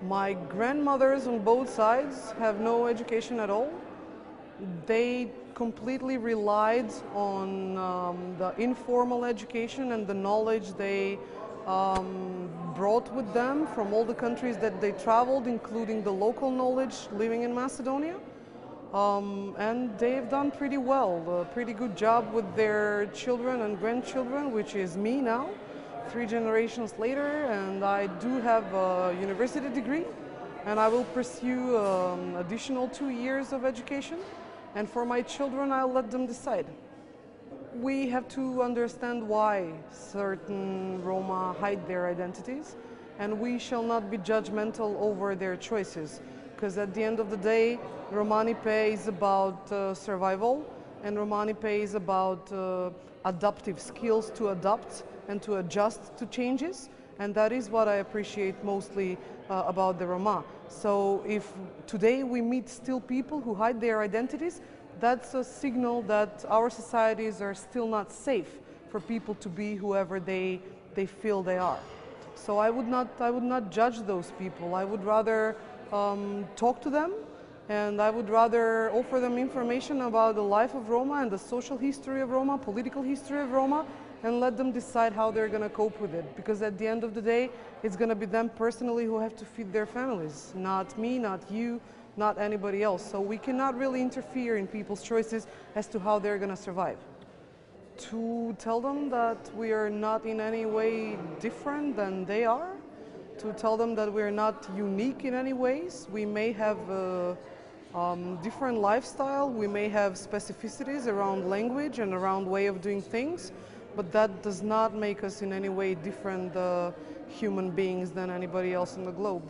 My grandmothers on both sides have no education at all. They completely relied on the informal education and the knowledge they brought with them from all the countries that they traveled, including the local knowledge living in Macedonia. And they've done pretty well, a pretty good job with their children and grandchildren, which is me now, 3 generations later, and I do have a university degree, and I will pursue additional 2 years of education, and for my children I'll let them decide. We have to understand why certain Roma hide their identities, and we shall not be judgmental over their choices, because at the end of the day, Romanipe is about survival, and Romanipe is about adaptive skills to adapt and to adjust to changes, and that is what I appreciate mostly about the Roma. So if today we meet still people who hide their identities, that's a signal that our societies are still not safe for people to be whoever they feel they are. So I would not judge those people. I would rather talk to them, and I would rather offer them information about the life of Roma and the social history of Roma, political history of Roma, and let them decide how they're going to cope with it. Because at the end of the day, it's going to be them personally who have to feed their families, not me, not you, not anybody else. So we cannot really interfere in people's choices as to how they're going to survive. To tell them that we are not in any way different than they are, to tell them that we're not unique in any ways. We may have a different lifestyle, we may have specificities around language and around way of doing things, but that does not make us in any way different human beings than anybody else on the globe.